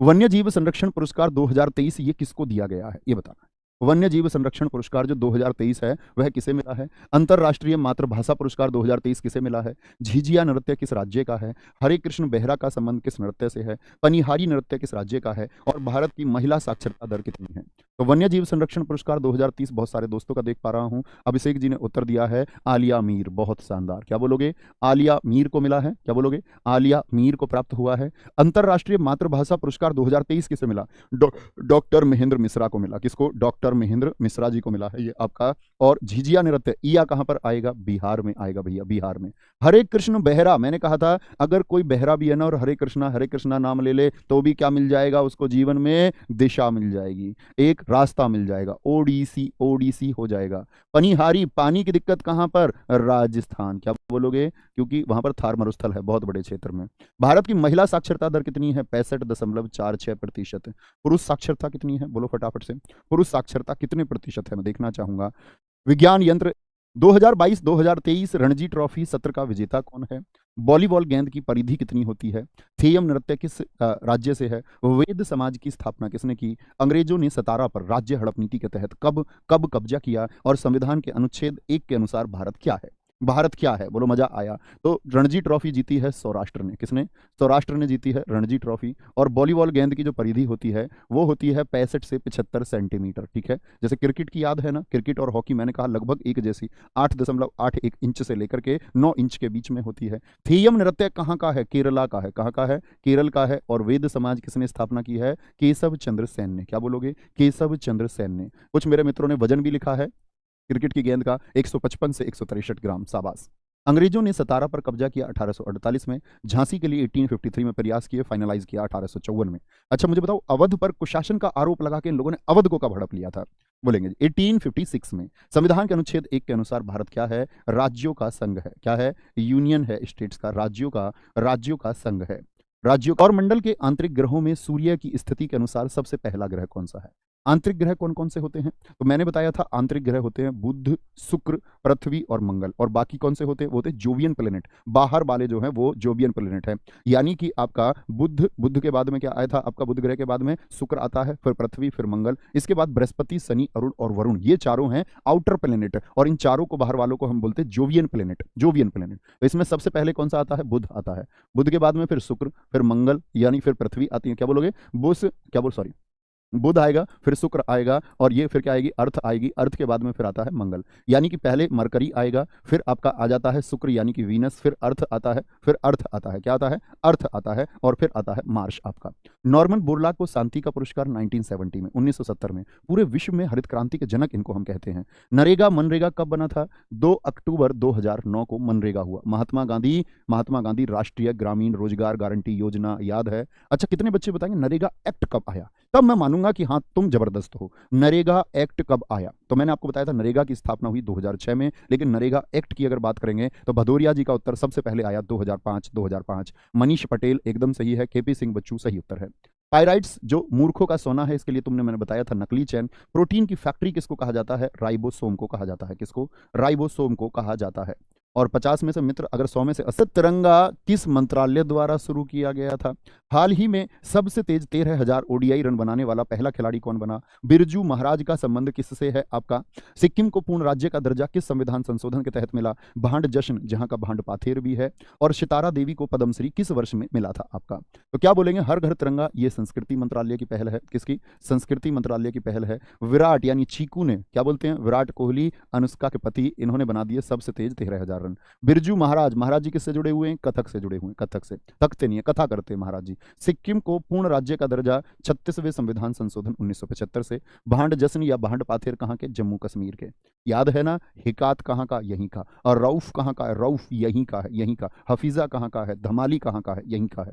वन्य जीव संरक्षण पुरस्कार 2023 ये किसको दिया गया है, ये बताना है। वन्य जीव संरक्षण पुरस्कार जो 2023 है वह किसे मिला है? अंतरराष्ट्रीय मातृभाषा पुरस्कार 2023 किसे मिला है? झिझिया नृत्य किस राज्य का है? हरे कृष्ण बेहरा का संबंध किस नृत्य से है? पनिहारी नृत्य किस राज्य का है? और भारत की महिला साक्षरता दर कितनी है? तो वन्य जीव संरक्षण पुरस्कार 2030 बहुत सारे दोस्तों का देख पा रहा हूं। अभिषेक जी ने उत्तर दिया है आलिया मीर, बहुत शानदार। क्या बोलोगे? आलिया मीर को मिला है। क्या बोलोगे? आलिया मीर को प्राप्त हुआ है। अंतरराष्ट्रीय मातृभाषा पुरस्कार 2023 किसे मिला? डॉक्टर महेंद्र मिश्रा को मिला। किसको? डॉक्टर महेंद्र मिश्रा जी को मिला है ये आपका। और झिझिया नृत्य ईया कहां पर आएगा? बिहार में आएगा भैया, बिहार में। हरे कृष्ण बेहरा, मैंने कहा था अगर कोई बेहरा भी है ना और हरे कृष्णा नाम ले ले तो भी क्या मिल जाएगा उसको? जीवन में दिशा मिल जाएगी, एक रास्ता मिल जाएगा, ओडीसी ओडीसी हो जाएगा। पनिहारी, पानी की दिक्कत कहां पर? राजस्थान। क्या बोलोगे? क्योंकि वहां पर थार मरुस्थल है बहुत बड़े क्षेत्र में। भारत की महिला साक्षरता दर कितनी है? 65.46%। पुरुष साक्षरता कितनी है? बोलो फटाफट से, पुरुष साक्षरता कितने प्रतिशत है मैं देखना चाहूंगा। विज्ञान यंत्र 2022-2023 रणजी ट्रॉफी सत्र का विजेता कौन है? वॉलीबॉल गेंद की परिधि कितनी होती है? थेयम नृत्य किस राज्य से है? वेद समाज की स्थापना किसने की? अंग्रेजों ने सतारा पर राज्य हड़प नीति के तहत कब कब कब्जा किया? और संविधान के अनुच्छेद 1 के अनुसार भारत क्या है? भारत क्या है? बोलो, मजा आया। तो रणजी ट्रॉफी जीती है सौराष्ट्र ने। किसने? सौराष्ट्र ने जीती है रणजी ट्रॉफी। और वॉलीबॉल गेंद की जो परिधि होती है वो होती है 65 से 75 सेंटीमीटर। ठीक है, जैसे क्रिकेट की याद है ना, क्रिकेट और हॉकी मैंने कहा लगभग एक जैसी, 8.81 इंच से लेकर के 9 इंच के बीच में होती है। थेयम नृत्य कहाँ का है? केरला का है। कहाँ का है? केरल का है। और वेद समाज किसने स्थापना की है? केशव चंद्र सेन ने। क्या बोलोगे? केशव चंद्र सेन ने। कुछ मेरे मित्रों ने वजन भी लिखा है क्रिकेट की गेंद का, 155 से 163 ग्राम। शाबाश। अंग्रेजों ने सतारा पर कब्जा किया 1848 में, झांसी के लिए 1853 में प्रयास किए, फाइनलाइज किया 1854 में। अच्छा मुझे बताओ, अवध पर कुशासन का आरोप लगा के इन लोगों ने अवध को कब हड़प लिया था? बोलेंगे 1856 में। संविधान के अनुच्छेद 1 के अनुसार भारत क्या है? राज्यों का संघ है। क्या है? यूनियन है स्टेट्स का, राज्यों का संघ है। राज्यों और मंडल के आंतरिक ग्रहों में सूर्य की स्थिति के अनुसार सबसे पहला ग्रह कौन सा है? आंतरिक ग्रह कौन कौन से होते हैं? तो मैंने बताया था आंतरिक ग्रह होते हैं बुध, शुक्र, पृथ्वी और मंगल। और बाकी कौन से होते हैं? वो होते हैं जोवियन प्लेनेट। बाहर वाले जो हैं वो जोवियन प्लेनेट है। यानी कि आपका बुध के बाद में क्या आया था? आपका बुध ग्रह के बाद में शुक्र आता है, फिर पृथ्वी, फिर मंगल, इसके बाद बृहस्पति, शनि, अरुण और वरुण। ये चारों हैं आउटर प्लेनेट। और इन चारों को, बाहर वालों को हम बोलते हैं जोवियन प्लेनेट। तो इसमें सबसे पहले कौन सा आता है? बुध आता है। बुध के बाद में फिर शुक्र, फिर मंगल, यानी फिर पृथ्वी आती है। क्या बोलोगे? बुध आएगा, फिर शुक्र आएगा, और ये फिर क्या आएगी? अर्थ आएगी। अर्थ के बाद में फिर आता है मंगल। यानी कि पहले मरकरी आएगा, फिर आपका आ जाता है शुक्र यानी कि वीनस, फिर अर्थ आता है, फिर अर्थ आता है। क्या आता है? अर्थ आता है। और फिर आता है मार्स आपका। नॉर्मन बोरलॉग को शांति का पुरस्कार 1970 में, 1970 में। पूरे विश्व में हरित क्रांति के जनक इनको हम कहते हैं। नरेगा, मनरेगा कब बना था? 2 अक्टूबर 2009 को मनरेगा हुआ। महात्मा गांधी राष्ट्रीय ग्रामीण रोजगार गारंटी योजना याद है? अच्छा कितने बच्चे बताएंगे नरेगा एक्ट कब आया? तब मैं मानूंगा कि हाँ तुम जबरदस्त हो। नरेगा एक्ट कब आया? तो मैंने आपको बताया था नरेगा की स्थापना हुई 2006 में, लेकिन नरेगा एक्ट की अगर बात करेंगे तो भदौरिया जी का उत्तर सबसे पहले आया 2005। मनीष पटेल एकदम सही है। केपी सिंह बच्चू सही उत्तर है। पायराइट्स जो मूर्खों का सोना है, इसके लिए मैंने बताया था नकली चैन। प्रोटीन की फैक्ट्री किसको कहा जाता है? राइबोसोम को कहा जाता है। किसको? राइबोसोम को कहा जाता है। और 50 में से मित्र, अगर 100 में से 80। तिरंगा किस मंत्रालय द्वारा शुरू किया गया था? हाल ही में सबसे तेज 13,000 ओडीआई रन बनाने वाला पहला खिलाड़ी कौन बना? बिरजू महाराज का संबंध किससे है आपका? सिक्किम को पूर्ण राज्य का दर्जा किस संविधान संशोधन के तहत मिला? भांड जश्न, जहां का भांड पाथेर भी है। और सितारा देवी को पद्मश्री किस वर्ष में मिला था आपका? तो क्या बोलेंगे? हर घर तिरंगा ये संस्कृति मंत्रालय की पहल है। किसकी? संस्कृति मंत्रालय की पहल है। विराट यानी चीकू ने, क्या बोलते हैं, विराट कोहली अनुष्का के पति, इन्होंने बना दिए सबसे तेज 13,000 रन। बिरजू महाराज जी किससे जुड़े हुए हैं? कथक से जुड़े हुए हैं। कथक से, तख्ते नहीं है, कथा करते हैं महाराज जी। सिक्किम को पूर्ण राज्य का दर्जा 36वें संविधान संशोधन 1975 से। भांड जश्न या भांड पाथेर कहाँ के? जम्मू कश्मीर के। याद है ना? हिकात कहाँ का? यहीं का। और रऊफ कहाँ का है? रऊफ यहीं का है, यहीं का। हफीजा कहाँ का है? धमाली कहाँ का है? यहीं का है।